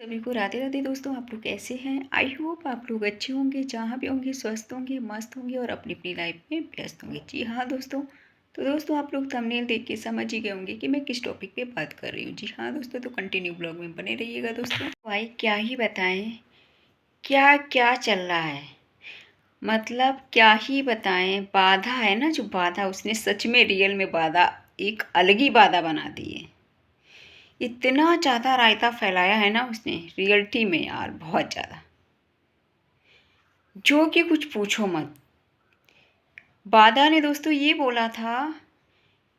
सभी को राधे राधे दोस्तों। आप लोग कैसे हैं? आई होप आप लोग अच्छे होंगे, जहाँ भी होंगे स्वस्थ होंगे, मस्त होंगे और अपनी अपनी लाइफ में व्यस्त होंगे। जी हाँ दोस्तों, तो दोस्तों आप लोग थंबनेल देख के समझ ही गए होंगे कि मैं किस टॉपिक पे बात कर रही हूँ। जी हाँ दोस्तों, तो कंटिन्यू ब्लॉग में बने रहिएगा दोस्तों। भाई क्या ही बताएं, क्या क्या चल रहा है, मतलब क्या ही बताएं। बाधा है ना, जो बाधा उसने सच में रियल में बाधा एक अलग ही बाधा बना दी है। इतना ज़्यादा रायता फैलाया है ना उसने रियलिटी में यार, बहुत ज़्यादा, जो कि कुछ पूछो मत। बाधा ने दोस्तों ये बोला था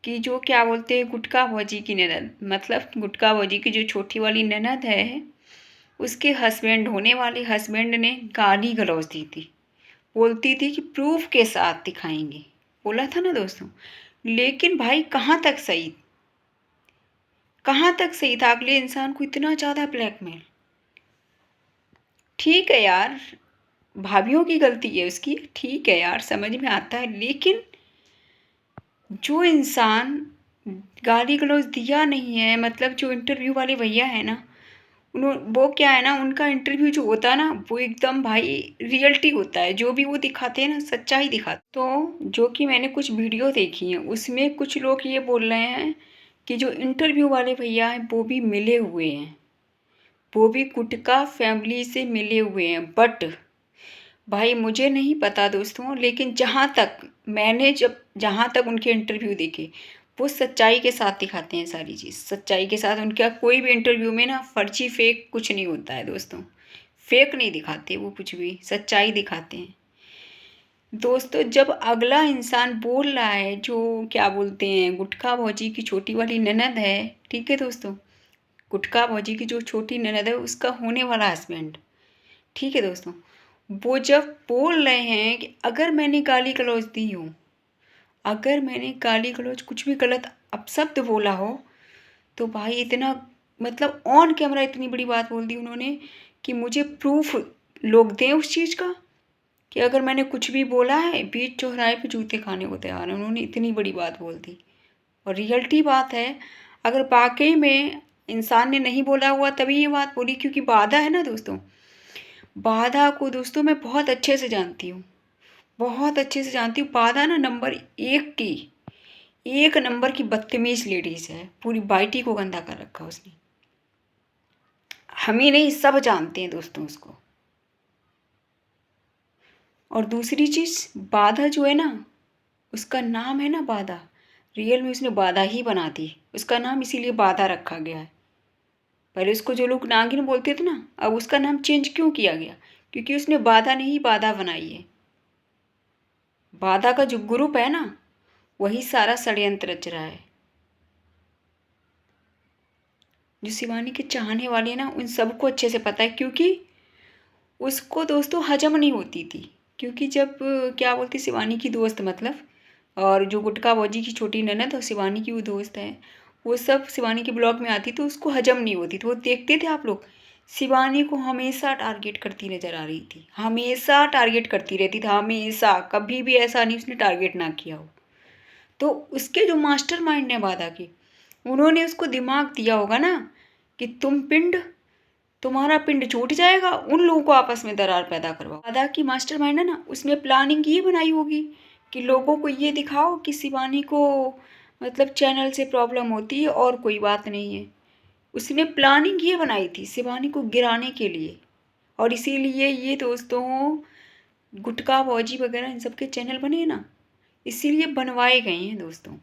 कि जो क्या बोलते हैं गुटका भौजी की ननद, मतलब गुटका भौजी की जो छोटी वाली ननद है, उसके हस्बैंड, होने वाले हस्बैंड ने गाली गलौज दी थी। बोलती थी कि प्रूफ के साथ दिखाएंगे, बोला था ना दोस्तों। लेकिन भाई कहाँ तक सही, कहाँ तक सही था? अगले इंसान को इतना ज़्यादा ब्लैकमेल। ठीक है यार, भाभीियों की गलती है उसकी, ठीक है यार, समझ में आता है। लेकिन जो इंसान गाली गलौज दिया नहीं है, मतलब जो इंटरव्यू वाले भैया है ना, वो क्या है ना, उनका इंटरव्यू जो होता है ना, वो एकदम भाई रियलिटी होता है। जो भी वो दिखाते हैं ना, सच्चाई दिखाते। तो जो कि मैंने कुछ वीडियो देखी हैं, उसमें कुछ लोग ये बोल रहे हैं कि जो इंटरव्यू वाले भैया हैं वो भी मिले हुए हैं, वो भी गुटका फैमिली से मिले हुए हैं। बट भाई मुझे नहीं पता दोस्तों, लेकिन जहाँ तक उनके इंटरव्यू देखे, वो सच्चाई के साथ दिखाते हैं सारी चीज़, सच्चाई के साथ। उनका कोई भी इंटरव्यू में ना फर्जी फेक कुछ नहीं होता है दोस्तों। फेक नहीं दिखाते वो, कुछ भी सच्चाई दिखाते हैं दोस्तों। जब अगला इंसान बोल रहा है, जो क्या बोलते हैं गुटखा भौजी की छोटी वाली ननद है, ठीक है दोस्तों, गुटखा भौजी की जो छोटी ननद है उसका होने वाला हस्बैंड, ठीक है दोस्तों, वो जब बोल रहे हैं कि अगर मैंने गाली गलौज दी हो, अगर मैंने गाली गलौज कुछ भी गलत अपशब्द बोला हो, तो भाई इतना, मतलब ऑन कैमरा इतनी बड़ी बात बोल दी उन्होंने कि मुझे प्रूफ लोग दें उस चीज़ का, कि अगर मैंने कुछ भी बोला है, बीच चौराहे पे जूते खाने को तैयार है। उन्होंने इतनी बड़ी बात बोल दी। और रियलिटी बात है, अगर वाकई में इंसान ने नहीं बोला हुआ तभी ये बात बोली, क्योंकि बाधा है ना दोस्तों। बाधा को दोस्तों मैं बहुत अच्छे से जानती हूँ, बहुत अच्छे से जानती हूँ। बाधा ना नंबर एक की, एक नंबर की बदतमीज लेडीज़ है। पूरी बाइटी को गंदा कर रखा उसने। हम ही नहीं, सब जानते हैं दोस्तों उसको। और दूसरी चीज़, बाधा जो है ना, उसका नाम है ना बाधा, रियल में उसने बाधा ही बना दी। उसका नाम इसीलिए बाधा रखा गया है। पहले उसको जो लोग नागिन बोलते थे ना, अब उसका नाम चेंज क्यों किया गया? क्योंकि उसने बाधा ने ही बाधा बनाई है। बाधा का जो ग्रुप है ना, वही सारा षड्यंत्र रच रहा है। जो शिवानी के चाहने वाले हैं ना, उन सबको अच्छे से पता है, क्योंकि उसको दोस्तों हजम नहीं होती थी। क्योंकि जब क्या बोलती, शिवानी की दोस्त मतलब, और जो गुटका भौजी की छोटी ननद और शिवानी की वो दोस्त है, वो सब शिवानी के ब्लॉग में आती तो उसको हजम नहीं होती। तो वो देखते थे आप लोग, शिवानी को हमेशा टारगेट करती नजर आ रही थी, हमेशा टारगेट करती रहती थी, हमेशा, कभी भी ऐसा नहीं उसने टारगेट ना किया हो। तो उसके जो मास्टरमाइंड है बाधा के, उन्होंने उसको दिमाग दिया होगा ना कि तुम्हारा पिंड छूट जाएगा, उन लोगों को आपस में दरार पैदा करवाओ। बाधा की मास्टरमाइंड है ना, उसने प्लानिंग ये बनाई होगी कि लोगों को ये दिखाओ कि शिवानी को मतलब चैनल से प्रॉब्लम होती है और कोई बात नहीं है। उसने प्लानिंग ये बनाई थी शिवानी को गिराने के लिए। और इसीलिए ये दोस्तों गुटका भौजी वगैरह इन सब के चैनल बने हैं ना, इसीलिए बनवाए गए हैं दोस्तों।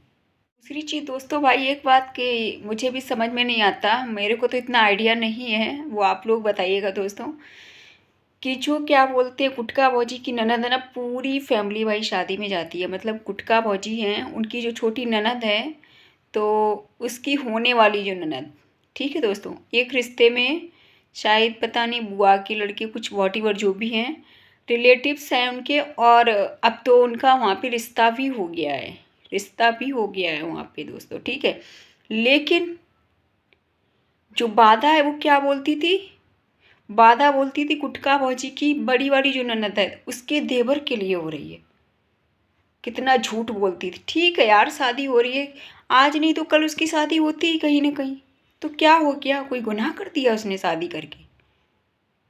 दूसरी चीज़ दोस्तों, भाई एक बात कि मुझे भी समझ में नहीं आता, मेरे को तो इतना आइडिया नहीं है, वो आप लोग बताइएगा दोस्तों, कि जो क्या बोलते हैं गुटका भौजी की ननद है ना, पूरी फैमिली भाई शादी में जाती है। मतलब गुटका भौजी हैं, उनकी जो छोटी ननद है, तो उसकी होने वाली जो ननद, ठीक है दोस्तों, एक रिश्ते में, शायद पता नहीं बुआ के लड़के, कुछ वॉटीवर जो भी हैं, रिलेटिव्स हैं उनके। और अब तो उनका वहाँ पे रिश्ता भी हो गया है, रिश्ता भी हो गया है वहाँ पे दोस्तों, ठीक है। लेकिन जो बाधा है वो क्या बोलती थी, बाधा बोलती थी गुटका भौजी की बड़ी वाली जो ननद है उसके देवर के लिए हो रही है। कितना झूठ बोलती थी। ठीक है यार, शादी हो रही है, आज नहीं तो कल उसकी शादी होती ही कहीं ना कहीं। तो क्या हो गया, कोई गुनाह कर दिया उसने शादी करके?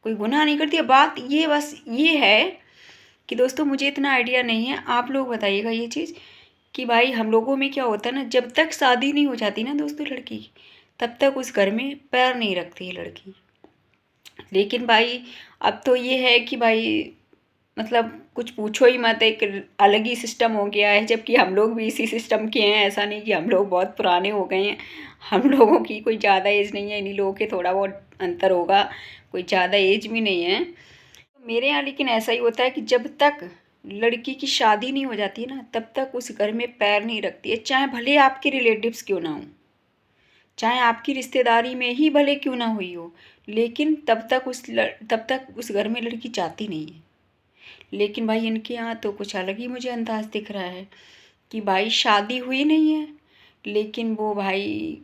कोई गुनाह नहीं करती है। बात ये बस ये है कि दोस्तों मुझे इतना आइडिया नहीं है, आप लोग बताइएगा ये चीज़ कि भाई हम लोगों में क्या होता है ना, जब तक शादी नहीं हो जाती ना दोस्तों लड़की की, तब तक उस घर में पैर नहीं रखती है लड़की। लेकिन भाई अब तो ये है कि भाई मतलब कुछ पूछो ही मत, एक अलग ही सिस्टम हो गया है, जबकि हम लोग भी इसी सिस्टम के हैं। ऐसा नहीं कि हम लोग बहुत पुराने हो गए हैं, हम लोगों की कोई ज़्यादा एज नहीं है, इन्हीं लोगों के थोड़ा बहुत अंतर होगा, कोई ज़्यादा एज भी नहीं है। तो मेरे यहाँ लेकिन ऐसा ही होता है कि जब तक लड़की की शादी नहीं हो जाती है ना, तब तक उस घर में पैर नहीं रखती है, चाहे भले आपके रिलेटिव्स क्यों ना हो, चाहे आपकी रिश्तेदारी में ही भले क्यों ना हुई हो, लेकिन तब तक उस घर में लड़की जाती नहीं है। लेकिन भाई इनके यहाँ तो कुछ अलग ही मुझे अंदाज़ दिख रहा है कि भाई शादी हुई नहीं है, लेकिन वो भाई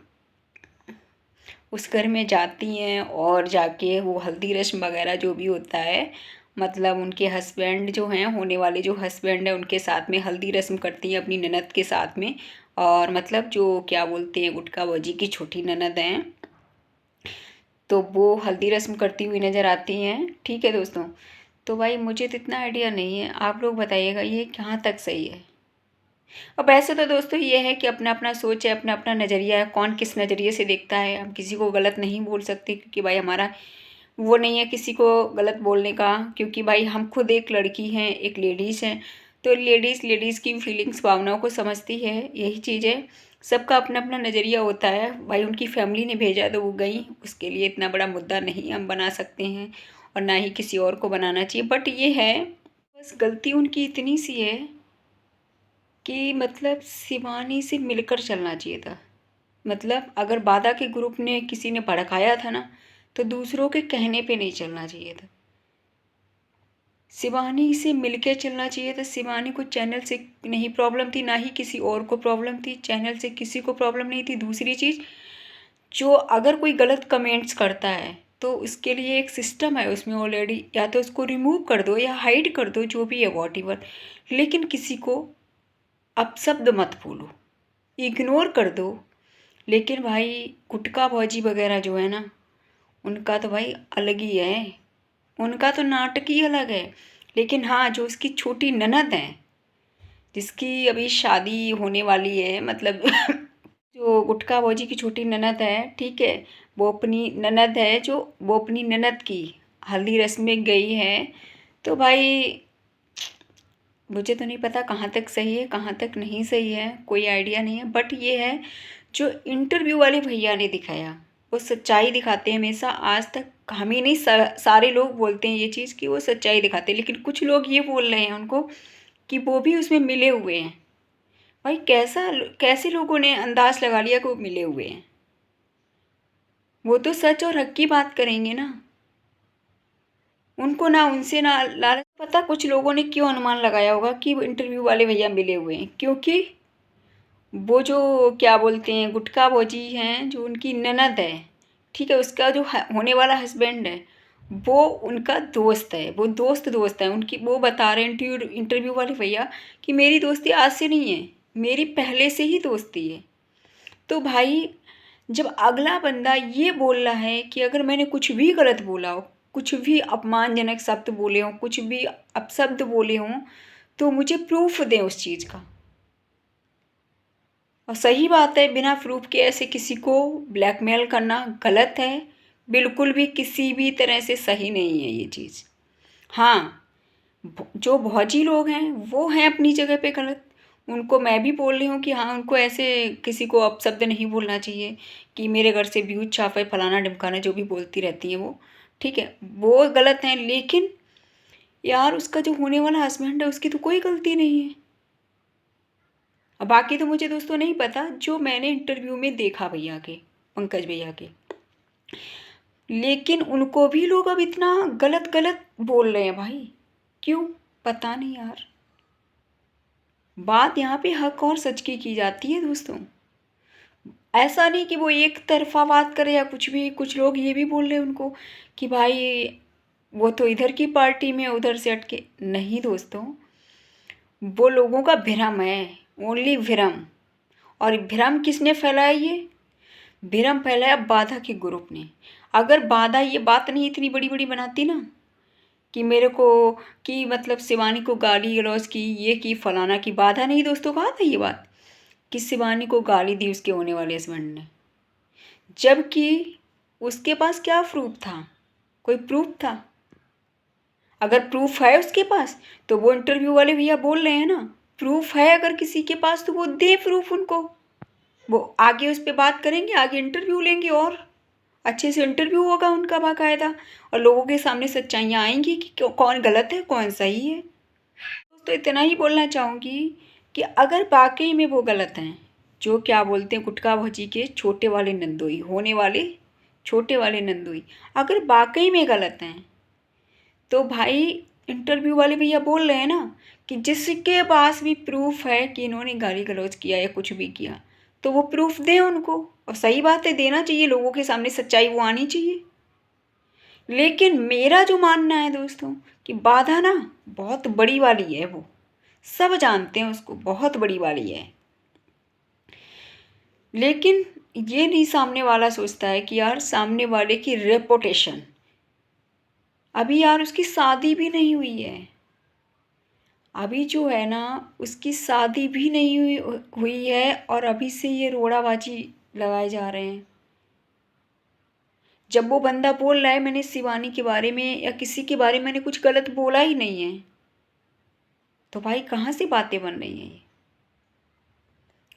उस घर में जाती हैं और जाके वो हल्दी रस्म वगैरह जो भी होता है, मतलब उनके हस्बैंड जो हैं, होने वाले जो हस्बैंड हैं, उनके साथ में हल्दी रस्म करती हैं अपनी ननद के साथ में। और मतलब जो क्या बोलते हैं, गुटका बाजी की छोटी ननद हैं, तो वो हल्दी रस्म करती हुई नज़र आती हैं। ठीक है दोस्तों, तो भाई मुझे तो इतना आइडिया नहीं है, आप लोग बताइएगा ये कहाँ तक सही है। अब ऐसे तो दोस्तों ये है कि अपना अपना सोच है, अपना अपना नज़रिया है, कौन किस नज़रिए से देखता है, हम किसी को गलत नहीं बोल सकते, क्योंकि भाई हमारा वो नहीं है किसी को गलत बोलने का, क्योंकि भाई हम खुद एक लड़की हैं, एक लेडीज़ हैं, तो लेडीज़ की फीलिंग्स, भावनाओं को समझती है, यही चीज़ है। सबका अपना अपना नज़रिया होता है भाई, उनकी फैमिली ने भेजा तो वो गई, उसके लिए इतना बड़ा मुद्दा नहीं हम बना सकते हैं, और ना ही किसी और को बनाना चाहिए। बट ये है बस गलती उनकी इतनी सी है कि मतलब शिवानी से मिलकर चलना चाहिए था। मतलब अगर बादा के ग्रुप ने किसी ने भड़काया था ना, तो दूसरों के कहने पे नहीं चलना चाहिए था, शिवानी से मिलके चलना चाहिए था। शिवानी को चैनल से नहीं प्रॉब्लम थी, ना ही किसी और को प्रॉब्लम थी, चैनल से किसी को प्रॉब्लम नहीं थी। दूसरी चीज़, जो अगर कोई गलत कमेंट्स करता है तो उसके लिए एक सिस्टम है उसमें ऑलरेडी, या तो उसको रिमूव कर दो या हाइड कर दो, जो भी है वॉट एवर, लेकिन किसी को अपशब्द मत बोलो, इग्नोर कर दो। लेकिन भाई गुटका भौजी वगैरह जो है ना, उनका तो भाई अलग ही है, उनका तो नाटक ही अलग है। लेकिन हाँ, जो उसकी छोटी ननद है, जिसकी अभी शादी होने वाली है, मतलब जो गुटका भौजी की छोटी ननद है, ठीक है, वो अपनी ननद है, जो वो अपनी ननद की हल्दी रस्म में गई है। तो भाई मुझे तो नहीं पता कहाँ तक सही है कहाँ तक नहीं सही है, कोई आइडिया नहीं है। बट ये है, जो इंटरव्यू वाले भैया ने दिखाया, वो सच्चाई दिखाते हैं हमेशा, आज तक हम ही नहीं सारे लोग बोलते हैं ये चीज़ कि वो सच्चाई दिखाते हैं, लेकिन कुछ लोग ये बोल रहे हैं उनको कि वो भी उसमें मिले हुए हैं। भाई कैसे लोगों ने अंदाज लगा लिया कि वो मिले हुए हैं, वो तो सच और हक की बात करेंगे ना, उनको ना उनसे ना लालच। पता कुछ लोगों ने क्यों अनुमान लगाया होगा कि वो इंटरव्यू वाले भैया मिले हुए हैं, क्योंकि वो जो क्या बोलते हैं गुटखा भौजी हैं, जो उनकी ननद है, ठीक है, उसका जो होने वाला हस्बैंड है, वो उनका दोस्त है, वो दोस्त है उनकी। वो बता रहे हैं इंटरव्यू वाले भैया कि मेरी दोस्ती आज से नहीं है, मेरी पहले से ही दोस्ती है। तो भाई जब अगला बंदा ये बोल रहा है कि अगर मैंने कुछ भी गलत बोला हो, कुछ भी अपमानजनक शब्द बोले हों, कुछ भी अपशब्द बोले हों, तो मुझे प्रूफ दें उस चीज़ का। और सही बात है, बिना प्रूफ के ऐसे किसी को ब्लैकमेल करना गलत है, बिल्कुल भी किसी भी तरह से सही नहीं है ये चीज़। हाँ, जो भौजी लोग हैं वो हैं अपनी जगह पे गलत, उनको मैं भी बोल रही हूँ कि हाँ, उनको ऐसे किसी को अपशब्द नहीं बोलना चाहिए कि मेरे घर से व्यूज छापे, फलाना ढिमकाना, जो भी बोलती रहती हैं वो, ठीक है, वो गलत हैं। लेकिन यार उसका जो होने वाला हस्बैंड है, उसकी तो कोई गलती नहीं है। अब बाकी तो मुझे दोस्तों नहीं पता, जो मैंने इंटरव्यू में देखा भैया के, पंकज भैया के, लेकिन उनको भी लोग अब इतना गलत गलत बोल रहे हैं भाई, क्यों पता नहीं यार। बात यहाँ पे हक और सच की जाती है दोस्तों, ऐसा नहीं कि वो एक तरफा बात करे या कुछ भी। कुछ लोग ये भी बोल रहे हैं उनको कि भाई वो तो इधर की पार्टी में, उधर से हटके नहीं दोस्तों, वो लोगों का भ्रम है, ओनली भ्रम। और भ्रम किसने फैलाया, ये भ्रम फैलाया बाधा के ग्रुप ने। अगर बाधा ये बात नहीं इतनी बड़ी बड़ी बनाती ना कि मेरे को, कि मतलब शिवानी को गाली गलौज की, ये की फलाना की, बाधा नहीं दोस्तों कहा था ये बात कि शिवानी को गाली दी उसके होने वाले हस्बैंड ने, जबकि उसके पास क्या प्रूफ था? कोई प्रूफ था? अगर प्रूफ है उसके पास तो वो इंटरव्यू वाले भैया बोल रहे हैं ना, प्रूफ है अगर किसी के पास तो वो दे प्रूफ उनको, वो आगे उस पर बात करेंगे, आगे इंटरव्यू लेंगे और अच्छे से इंटरव्यू होगा उनका बाकायदा, और लोगों के सामने सच्चाइयाँ आएंगी कि कौन गलत है कौन सही है। तो इतना ही बोलना चाहूँगी कि अगर वाकई में वो गलत हैं, जो क्या बोलते हैं गुटखा भौजी के छोटे वाले नंदोई, होने वाले छोटे वाले नंदोई, अगर वाकई में गलत हैं तो भाई इंटरव्यू वाले भैया बोल रहे हैं ना कि जिसके पास भी प्रूफ है कि इन्होंने गाली गलौज किया या कुछ भी किया तो वो प्रूफ दें उनको, और सही बात है देना चाहिए, लोगों के सामने सच्चाई वो आनी चाहिए। लेकिन मेरा जो मानना है दोस्तों कि बाधा ना बहुत बड़ी वाली है, वो सब जानते हैं उसको बहुत बड़ी वाली है, लेकिन ये नहीं सामने वाला सोचता है कि यार सामने वाले की रेपुटेशन, अभी यार उसकी शादी भी नहीं हुई है, अभी जो है ना उसकी शादी भी नहीं हुई है और अभी से ये रोड़ाबाजी लगाए जा रहे हैं। जब वो बंदा बोल रहा है मैंने शिवानी के बारे में या किसी के बारे में मैंने कुछ गलत बोला ही नहीं है, तो भाई कहाँ से बातें बन रही हैं ये?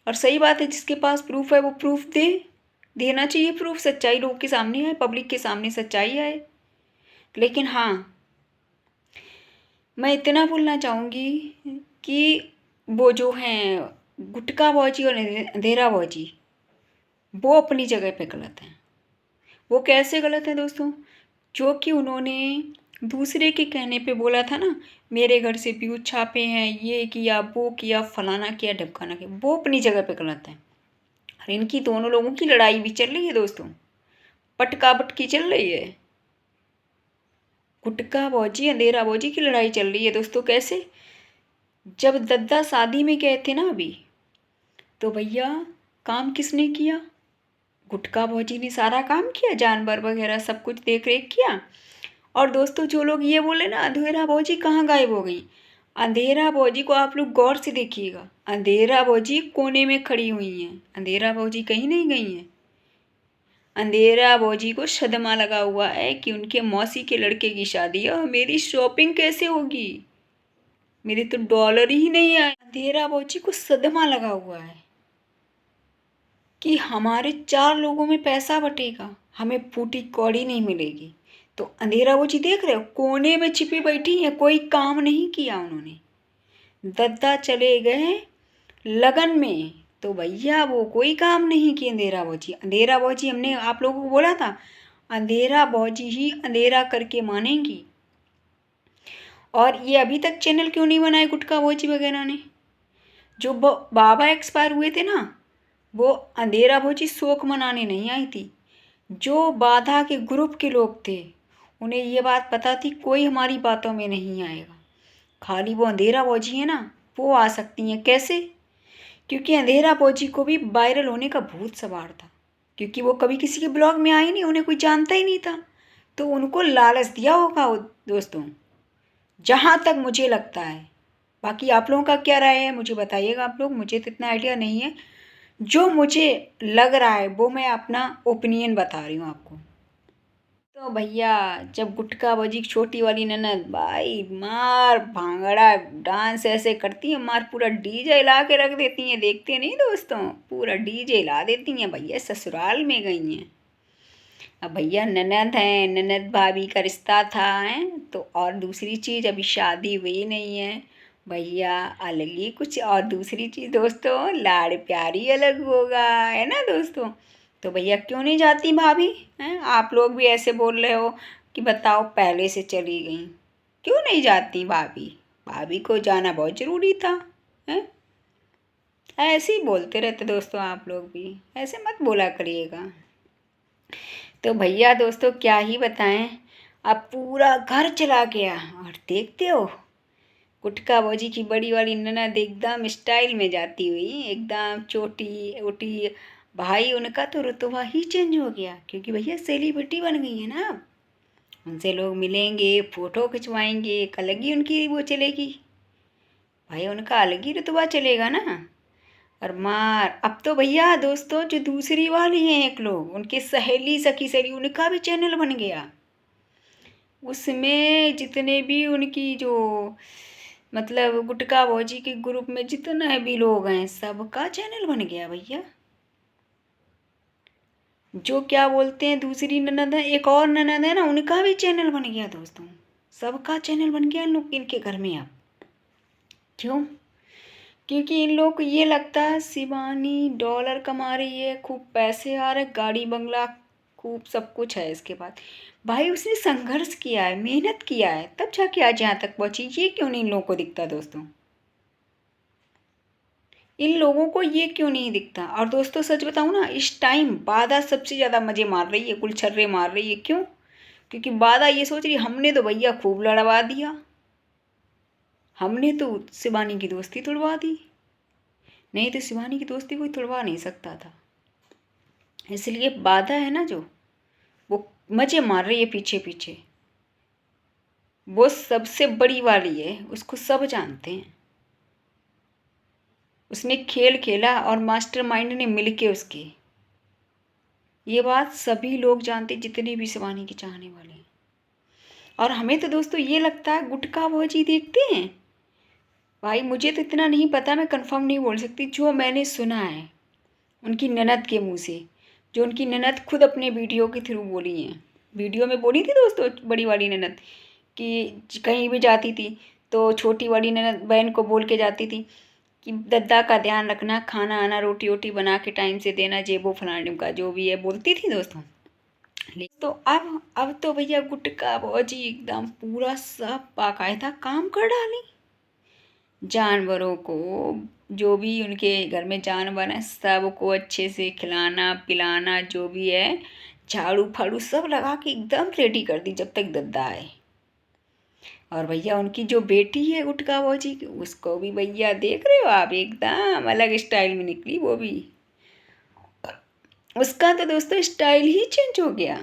और सही बात है जिसके पास प्रूफ है वो प्रूफ देना चाहिए प्रूफ, सच्चाई लोगों के सामने आए, पब्लिक के सामने सच्चाई आए। लेकिन हाँ, मैं इतना बोलना चाहूँगी कि वो जो हैं गुटखा भौजी और अंधेरा भौजी, वो अपनी जगह पे गलत हैं। वो कैसे गलत हैं दोस्तों? जो कि उन्होंने दूसरे के कहने पे बोला था ना, मेरे घर से व्यूज छापे हैं, ये किया वो किया फलाना किया ढमकाना किया, वो अपनी जगह पे गलत है। और इनकी दोनों लोगों की लड़ाई भी चल रही है दोस्तों, पटका पटकी चल रही है, गुटखा भौजी अंधेरा भौजी की लड़ाई चल रही है दोस्तों। कैसे? जब दद्दा शादी में गए थे ना अभी, तो भैया काम किसने किया? गुटखा भौजी ने सारा काम किया, जानवर वगैरह सब कुछ देख रेख किया। और दोस्तों जो लोग ये बोले ना अंधेरा भौजी कहाँ गायब हो गई, अंधेरा भौजी को आप लोग गौर से देखिएगा, अंधेरा भौजी कोने में खड़ी हुई हैं, अंधेरा भौजी कहीं नहीं गई हैं। अंधेरा भौजी को सदमा लगा हुआ है कि उनके मौसी के लड़के की शादी है और मेरी शॉपिंग कैसे होगी, मेरे तो डॉलर ही नहीं आए। अंधेरा भौजी को सदमा लगा हुआ है कि हमारे 4 लोगों में पैसा बटेगा, हमें फूटी कौड़ी नहीं मिलेगी। तो अंधेरा भौजी देख रहे हो कोने में छिपी बैठी है, कोई काम नहीं किया उन्होंने। दद्दा चले गए लगन में तो भैया वो कोई काम नहीं किए अंधेरा भौजी। अंधेरा भौजी हमने आप लोगों को बोला था, अंधेरा भौजी ही अंधेरा करके मानेंगी। और ये अभी तक चैनल क्यों नहीं बनाए गुटखा भौजी वगैरह ने? जो बाबा एक्सपायर हुए थे ना, वो अंधेरा भौजी शोक मनाने नहीं आई थी। जो बाधा के ग्रुप के लोग थे उन्हें ये बात पता थी कोई हमारी बातों में नहीं आएगा, खाली वो अंधेरा भौजी है ना वो आ सकती हैं। कैसे? क्योंकि अंधेरा भौजी को भी वायरल होने का भूत सवार था, क्योंकि वो कभी किसी के ब्लॉग में आई नहीं, उन्हें कोई जानता ही नहीं था, तो उनको लालच दिया होगा दोस्तों, जहाँ तक मुझे लगता है। बाकी आप लोगों का क्या राय है मुझे बताइएगा आप लोग, मुझे तो इतना आइडिया नहीं है, जो मुझे लग रहा है वो मैं अपना ओपिनियन बता रही हूँ आपको। तो भैया जब गुटखा भौजी की छोटी वाली ननद भाई मार भांगड़ा डांस ऐसे करती है, मार पूरा डीजे हिला के रख देती हैं, देखते नहीं दोस्तों, पूरा डीजे हिला देती हैं। भैया ससुराल में गई हैं, अब भैया ननद हैं, ननद भाभी का रिश्ता था है तो, और दूसरी चीज़ अभी शादी हुई नहीं है भैया, अलग ही कुछ, और दूसरी चीज़ दोस्तों लाड़ प्यार ही अलग होगा, है ना दोस्तों। तो भैया क्यों नहीं जाती भाभी हैं? आप लोग भी ऐसे बोल रहे हो कि बताओ पहले से चली गई, क्यों नहीं जाती भाभी? भाभी को जाना बहुत ज़रूरी था हैं? ऐसे ही बोलते रहते दोस्तों, आप लोग भी ऐसे मत बोला करिएगा। तो भैया दोस्तों क्या ही बताएं, अब पूरा घर चला गया, और देखते हो गुटखा भौजी की बड़ी वाली ननद एकदम स्टाइल में जाती हुई, एकदम चोटी ओटी भाई उनका तो रुतबा ही चेंज हो गया, क्योंकि भैया सेलिब्रिटी बन गई है ना। उनसे लोग मिलेंगे, फ़ोटो खिंचवाएंगे, एक अलग ही उनकी वो चलेगी। भाई उनका अलग ही रुतबा चलेगा ना। और मार अब तो भैया दोस्तों जो दूसरी वाली हैं एक लोग, उनकी सहेली सखी सहेली, उनका भी चैनल बन गया। उसमें जितने भी उनकी जो मतलब गुटका भौजी के ग्रुप में जितने भी लोग हैं, सबका चैनल बन गया भैया। जो क्या बोलते हैं दूसरी ननद है, एक और ननद है ना, उनका भी चैनल बन गया दोस्तों। सबका चैनल बन गया इन लोग इनके घर में अब। क्यों? क्योंकि इन लोग को ये लगता है शिवानी डॉलर कमा रही है, खूब पैसे आ रहे, गाड़ी बंगला खूब सब कुछ है इसके पास। भाई उसने संघर्ष किया है, मेहनत किया है, तब जाके आज यहाँ तक पहुंची। ये क्यों नहीं इन लोगों को दिखता दोस्तों? इन लोगों को ये क्यों नहीं दिखता? और दोस्तों सच बताऊं ना, इस टाइम बाधा सबसे ज़्यादा मज़े मार रही है, गुलछर्रे मार रही है। क्यों? क्योंकि बाधा ये सोच रही हमने तो भैया खूब लड़वा दिया, हमने तो शिवानी की दोस्ती तुड़वा दी। नहीं तो शिवानी की दोस्ती कोई तुड़वा नहीं सकता था। इसलिए बाधा है ना जो, वो मज़े मार रही है पीछे पीछे। वो सबसे बड़ी वाली है, उसको सब जानते हैं। उसने खेल खेला और मास्टरमाइंड ने मिलके उसके, ये बात सभी लोग जानते जितने भी शिवानी के चाहने वाले हैं। और हमें तो दोस्तों ये लगता है गुटका भौजी देखते हैं। भाई मुझे तो इतना नहीं पता, मैं कंफर्म नहीं बोल सकती, जो मैंने सुना है उनकी ननद के मुंह से, जो उनकी ननद खुद अपने वीडियो के थ्रू बोली हैं। वीडियो में बोली थी दोस्तों बड़ी वाली ननद कि कहीं भी जाती थी तो छोटी वाली ननद बहन को बोल के जाती थी कि दद्दा का ध्यान रखना, खाना आना रोटी वोटी बना के टाइम से देना, जेबो फलाने का जो भी है बोलती थी दोस्तों। तो अब तो भैया गुटका भौजी एकदम पूरा सब बाकायदा काम कर डाली। जानवरों को, जो भी उनके घर में जानवर हैं सबको अच्छे से खिलाना पिलाना, जो भी है झाड़ू फाड़ू सब लगा के एकदम रेडी कर दी जब तक दद्दा आए। और भैया उनकी जो बेटी है गुटका भौजी की, उसको भी भैया देख रहे हो आप, एकदम अलग स्टाइल में निकली वो भी। उसका तो दोस्तों स्टाइल ही चेंज हो गया,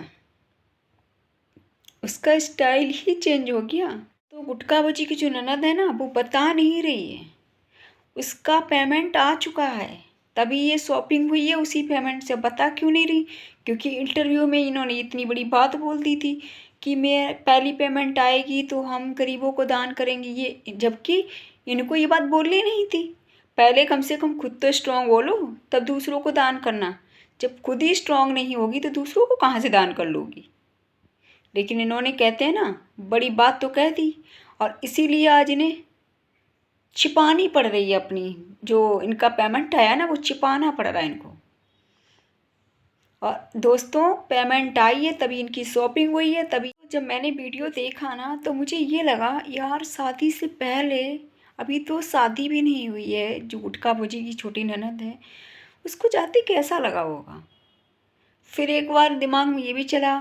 उसका स्टाइल ही चेंज हो गया। तो गुटका भौजी की जो ननद है ना, वो बता नहीं रही है, उसका पेमेंट आ चुका है, तभी ये शॉपिंग हुई है उसी पेमेंट से। बता क्यों नहीं रही? क्योंकि इंटरव्यू में इन्होंने इतनी बड़ी बात बोल दी थी कि मैं पहली पेमेंट आएगी तो हम गरीबों को दान करेंगे, ये जबकि इनको ये बात बोलनी नहीं थी। पहले कम से कम खुद तो स्ट्रांग बोलो, तब दूसरों को दान करना। जब खुद ही स्ट्रांग नहीं होगी तो दूसरों को कहाँ से दान कर लोगी? लेकिन इन्होंने कहते हैं ना, बड़ी बात तो कह दी, और इसीलिए आज इन्हें छिपानी पड़ रही है अपनी, जो इनका पेमेंट आया ना वो छिपाना पड़ रहा है इनको। और दोस्तों पेमेंट आई है तभी इनकी शॉपिंग हुई है। तभी जब मैंने वीडियो देखा ना तो मुझे ये लगा यार, शादी से पहले, अभी तो शादी भी नहीं हुई है, जो गुटका भौजी की छोटी ननद है उसको जाते कैसा लगा होगा। फिर एक बार दिमाग में ये भी चला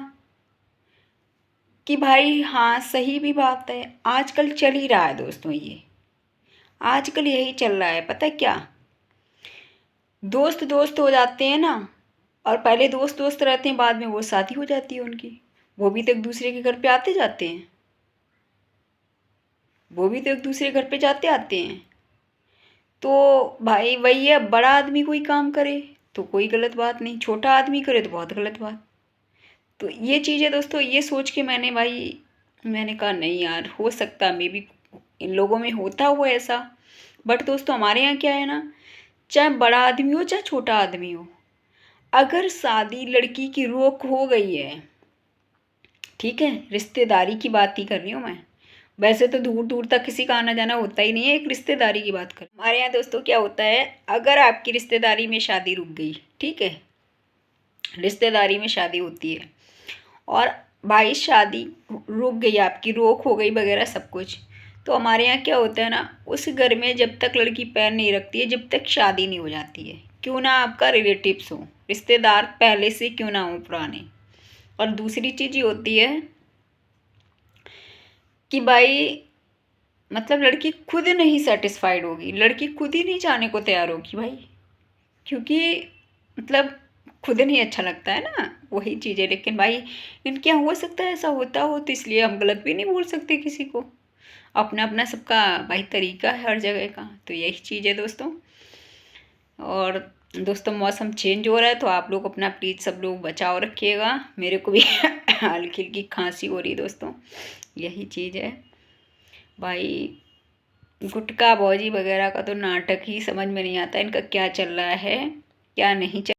कि भाई हाँ सही भी बात है, आजकल चल ही रहा है दोस्तों, ये आजकल यही चल रहा है। पता है क्या, दोस्त दोस्त हो जाते हैं ना, और पहले दोस्त दोस्त रहते हैं, बाद में वो शादी हो जाती है उनकी। वो भी तो एक दूसरे के घर पे आते जाते हैं, वो भी तो एक दूसरे घर पे जाते आते हैं। तो भाई वही है, बड़ा आदमी कोई काम करे तो कोई गलत बात नहीं, छोटा आदमी करे तो बहुत गलत बात। तो ये चीज़ें दोस्तों, ये सोच के मैंने कहा नहीं यार, हो सकता मे बी इन लोगों में होता हुआ ऐसा। बट दोस्तों हमारे यहाँ क्या है ना, चाहे बड़ा आदमी हो चाहे छोटा आदमी हो, अगर शादी लड़की की रोक हो गई है, ठीक है, रिश्तेदारी की बात ही कर रही हूँ मैं, वैसे तो दूर दूर तक किसी का आना जाना होता ही नहीं है, एक रिश्तेदारी की बात कर। हमारे यहाँ दोस्तों क्या होता है, अगर आपकी रिश्तेदारी में शादी रुक गई, ठीक है, रिश्तेदारी में शादी होती है और भाई शादी रुक गई, आपकी रोक हो गई वगैरह सब कुछ, तो हमारे यहाँ क्या होता है ना, उस घर में जब तक लड़की पैर नहीं रखती है, जब तक शादी नहीं हो जाती है, क्यों ना आपका रिलेटिव्स हो, रिश्तेदार पहले से क्यों ना हो पुराने। और दूसरी चीज़ ये होती है कि भाई मतलब लड़की खुद नहीं सेटिस्फाइड होगी, लड़की खुद ही नहीं जाने को तैयार होगी भाई, क्योंकि मतलब खुद नहीं अच्छा लगता है ना, वही चीज़ है। लेकिन भाई इनके यहाँ हो सकता है ऐसा होता हो, तो इसलिए हम गलत भी नहीं बोल सकते किसी को। अपना अपना सबका भाई तरीका है हर जगह का, तो यही चीज़ है दोस्तों। और दोस्तों मौसम चेंज हो रहा है, तो आप लोग अपना प्लीज़ सब लोग बचाव रखिएगा। मेरे को भी हल्की हल्की खांसी हो रही है दोस्तों, यही चीज़ है भाई। गुटखा भौजी वगैरह का तो नाटक ही समझ में नहीं आता, इनका क्या चल रहा है क्या नहीं चल